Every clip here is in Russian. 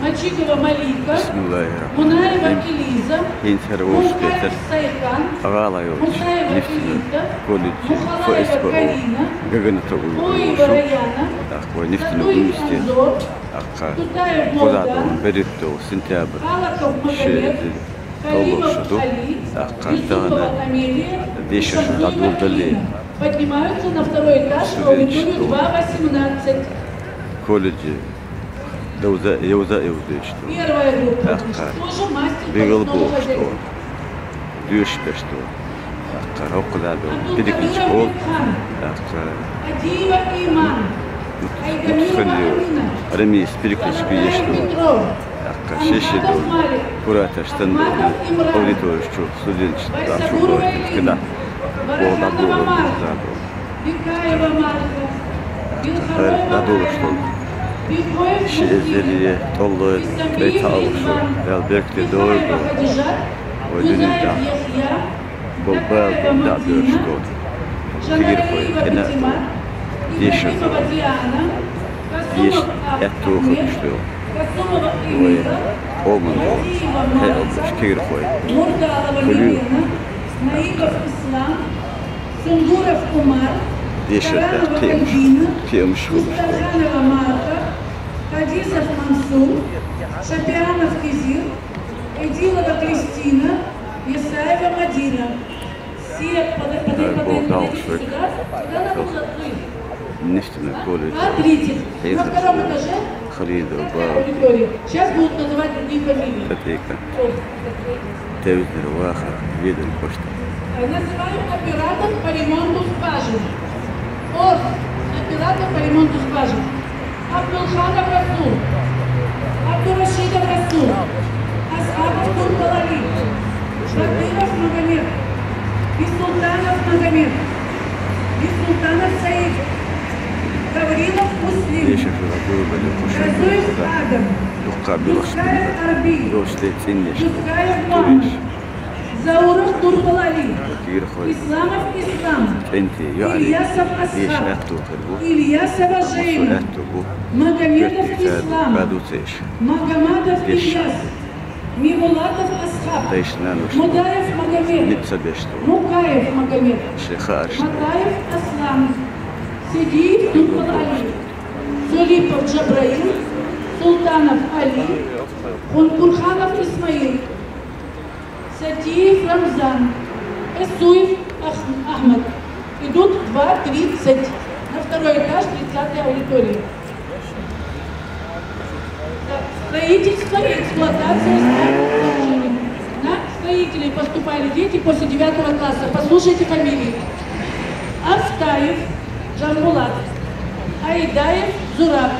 Мачигова Малика, Мунаева Элиза, Мухаев Сайхан, Мусаева Элита, Мухалаева Карина, Туева Раяна, Сатуев Анзор, Тутаев Молдан, Халаков Магомед, Халимов Али, Юсупова Амелия, Шамхина Ирина. Поднимаются на второй этаж в аудиторию 218. Колледжи. Первая группа. Тоже мастер по основному хозяйству. Адиева Иман. Ремис перекличку ешту. Шешеду. Курата штанду. Аудиторию студенчество. Когда. Бекаева Марка. Билхарова Şehirleri tollu beytalmışı, elbette doğru. O dününde bol bel da görüştü. Tigir koy, ene yeşil. Yeşil et doğmuştu. O olmadı. He olmuş, tigir koy. Kulü. Yeşil de kıymış olmuştu. Хадисов Мансур, Шапианов Кизир, Эдилова Кристина, Исаева Мадина. Все подойдите сюда, на Нефтяной колледж. Смотрите, на втором этаже аудитория. Сейчас будут называть другие фамилии. Копейка. Тевидер, Ваха, Виден, Кошта. Называю оператор по ремонту скважин. Оператор по ремонту скважин. Абдулханов Расул, Абдурашидов Расул, Асхабов Турбалали, Шакиров Магомед, Бисултанов Магомед, Бисултанов Саид, Гаврилов Муслим, Разуев Адам, Духаев Арби, Духаев Мохаммад, Зауров Турбалали, Исламов Ислам, Ильясов Асхаб, Ильясова Жейна, Магомедов Ислам, Магомадов Ильяс, Мивулатов Асхаб, Мудаев Магомед, Мукаев Магомед, Матаев Аслам, Сидиев Турбалали, Зулипов Джабраил, Султанов Али, Ункурханов Исмаил, Сатиев Рамзан, Эсуев Ахмад. Идут 2:30 на второй этаж 30-й аудитории. Строительство и эксплуатация сооружений. На строителей поступали дети после 9 класса. Послушайте фамилии. Автаев Джамбулат, Айдаев Зураб,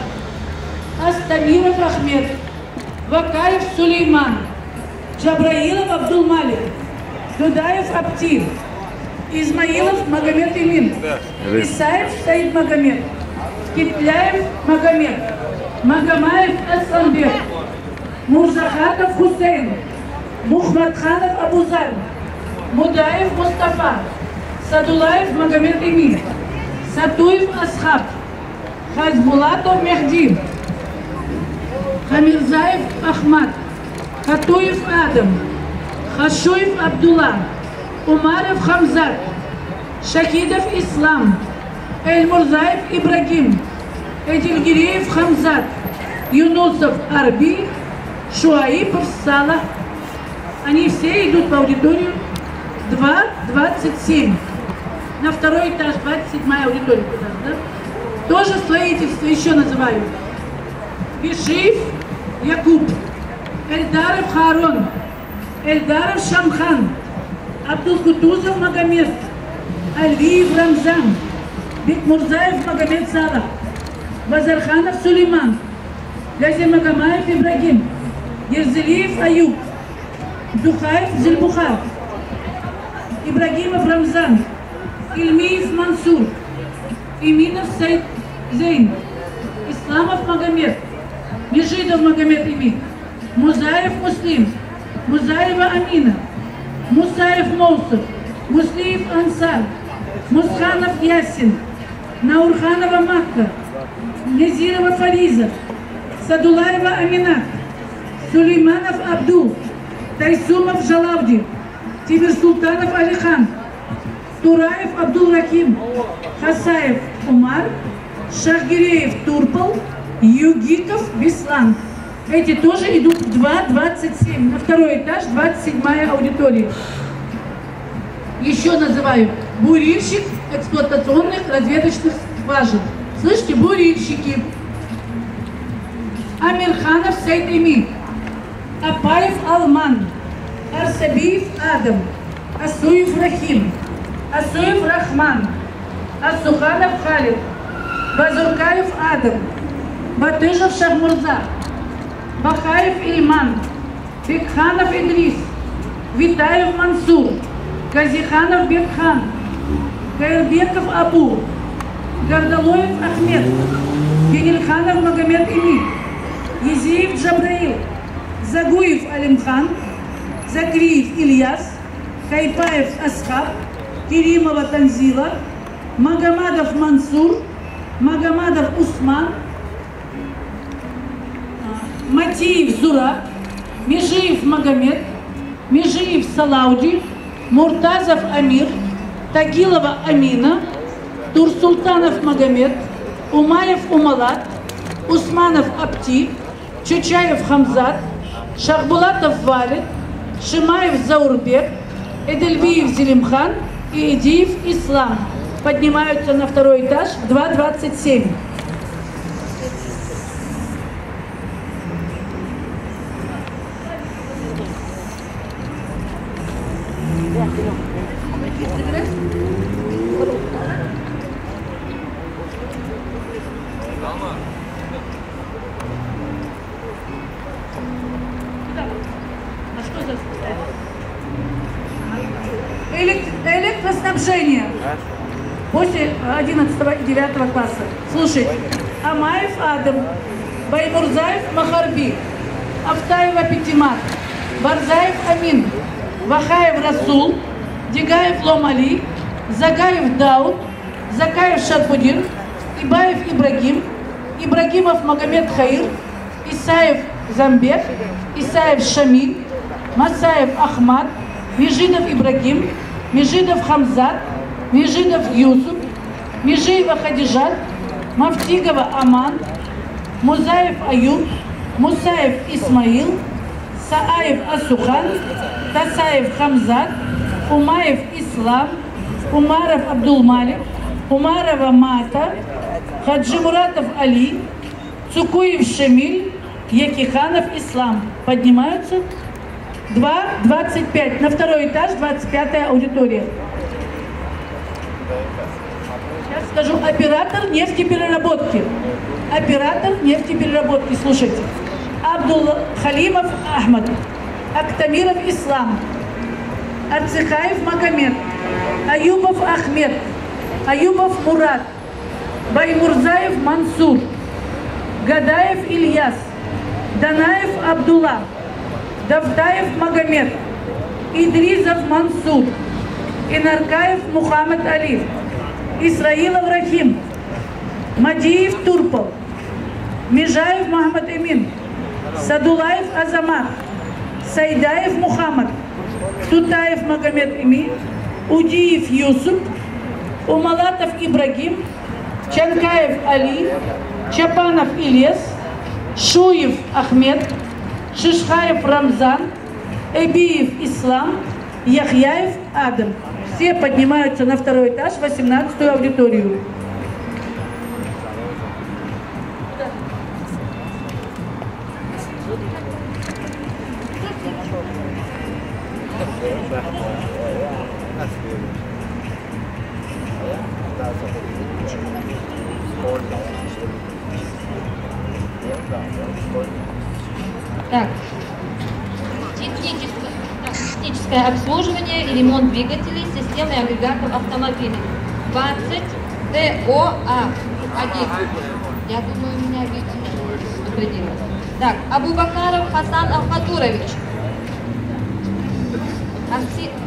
Астамиров Ахмед, Вакаев Сулейман, Джабраилов Абдулмалик, Дудаев Аптир, Измаилов Магомед Имин, Исаев Саид Магомед, Китляев Магомед, Магомаев Асламбек, Мурзахатов Хусейн, Мухмадханов Абузар, Мудаев Мустафа, Садулаев Магомед Имин, Сатуев Асхаб, Хазбулатов Мехди, Хамирзаев Ахмад, Хатуев Адам, Хашуев Абдулла, Умаров Хамзат, Шахидов Ислам, Эльмурзаев Ибрагим, Эдильгиреев Хамзат, Юнусов Арби, Шуаипов Салах. Они все идут в аудиторию 2:27. На второй этаж, 27-я аудитория. Да? Тоже строительство еще называют. Бишиев Якуб, Эльдаров Харон, Эльдаров Шамхан, Абдулкутузов Магомед, Альвиев Рамзан, Бекмурзаев Магомед Салах, Базарханов Сулейман, Газимагомаев Ибрагим, Ерзелиев Аюб, Духаев Зельбухар, Ибрагимов Рамзан, Ильмиев Мансур, Иминов Саид Зейн, Исламов Магомед, Межидов Магомед Имин, Музаев Муслим, Музаева Амина, Мусаев Моусов, Муслиев Ансар, Мусханов Ясин, Наурханова Макка, Незирова Фариза, Садулаева Амина, Сулейманов Абдул, Тайсумов Жалавди, Тимир-Султанов Алихан, Тураев Абдул-Рахим, Хасаев Умар, Шахгиреев Турпал, Югиков Беслан. Эти тоже идут в 2.27, на второй этаж, 27-я аудитория. Еще называю бурильщик эксплуатационных разведочных скважин. Слышите, бурильщики. Амирханов Сайт-Эми, Апаев Алман, Арсабиев Адам, Асуев Рахим, Асуев Рахман, Асуханов Халид, Базуркаев Адам, Батыжев Шахмурза, Бахаев Ильман, Бекханов Идрис, Витаев Мансур, Газиханов Бекхан, Каирбеков Абу, Гардалоев Ахмед, Генельханов Магомед Ими, Езиев Джабраил, Загуев Алимхан, Закриев Ильяс, Хайпаев Асхаб, Керимова Танзила, Магомадов Мансур, Магомадов Усман, Матиев Зура, Межиев Магомед, Межиев Салауди, Муртазов Амир, Тагилова Амина, Турсултанов Магомед, Умаев Умалат, Усманов Апти, Чучаев Хамзат, Шахбулатов Валид, Шимаев Заурбек, Эдельбиев Зелимхан и Идиев Ислам. Поднимаются на второй этаж в 2.27. Электроснабжение после 11 и 9 класса. Слушай, Амаев Адам, Баймурзаев Махарби, Афтаева Петимат, Барзаев Амин, Вахаев Расул, Дигаев Ломали, Загаев Дауд, Закаев Шатбудин, Ибаев Ибрагим, Ибрагимов Магомед Хаир, Исаев Замбек, Исаев Шамиль, Масаев Ахмад, Межидов Ибрагим, Межидов Хамзат, Межидов Юсуп, Межиева Хадижат, Мафтигова Аман, Музаев Аюб, Мусаев Исмаил, Сааев Асухан, Тасаев Хамзат, Умаев Ислам, Умаров Абдулмалик, Умарова Мата, Хаджимуратов Али, Цукуев Шамиль, Якиханов Ислам. Поднимаются. 2.25. На второй этаж, 25-я аудитория. Сейчас скажу. Оператор нефтепереработки. Оператор нефтепереработки. Слушайте. Абдул Халимов Ахмад. Актамиров Ислам. Арцихаев Магомед. Аюбов Ахмед. Аюбов Мурат. Баймурзаев Мансур. Гадаев Ильяс. Данаев Абдулла. Давтаев Магомед, Идризов Мансур, Инаркаев Мухаммад Али, Исраилов Рахим, Мадиев Турпал, Межаев Мухаммад Эмин, Садулаев Азамат, Сайдаев Мухаммад, Тутаев Магомед Эми, Удиев Юсуп, Умалатов Ибрагим, Чанкаев Али, Чапанов Ильяс, Шуев Ахмед, Шишхаев Рамзан, Эбиев Ислам, Яхьяев Адам. Все поднимаются на второй этаж, 18-ю аудиторию. Так, техническое обслуживание и ремонт двигателей, системы и агрегатов автомобилей. 20 ТОА-1. Я думаю, меня видно. Так, Абубакаров Хасан Алхадурович.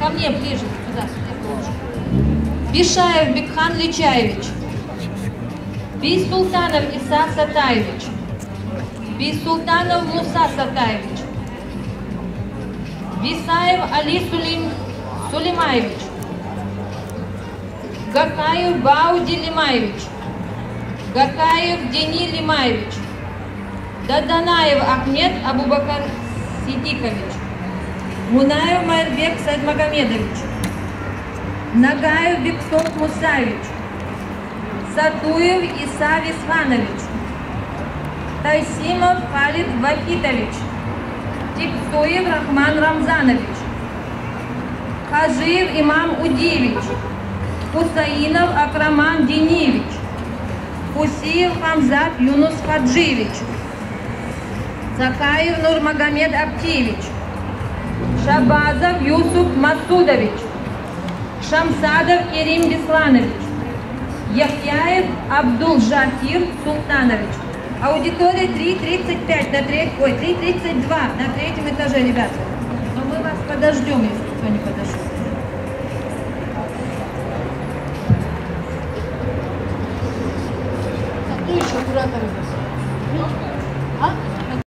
Ко мне ближе, сюда, Бишаев Бекхан Личаевич. Бисултанов Иса Сатаевич. Бисултанов Муса Сатаевич. Висаев Али Сулеймаевич. Гакаев Бауди Лимаевич. Гакаев Дени Лимаевич. Даданаев Ахмед Абубакар Сидикович. Мунаев Майрбек Садмагомедович. Нагаев Бексов Мусаевич. Сатуев Иса Висханович. Тайсимов Халид Вахитович. Типсоев Рахман Рамзанович. Хажиев Имам Удиевич. Хусаинов Акраман Дениевич. Хусиев Хамзат Юнус Хаджиевич. Закаев Нурмагомед Аптиевич. Шабазов Юсуф Масудович. Шамсадов Керим Бесланович. Яхьяев Абдул Жакир Султанович. Аудитория 3:35 на 3:32 на третьем этаже, ребята. Но мы вас подождем, если кто не подошел. А кто еще куратор у нас? А?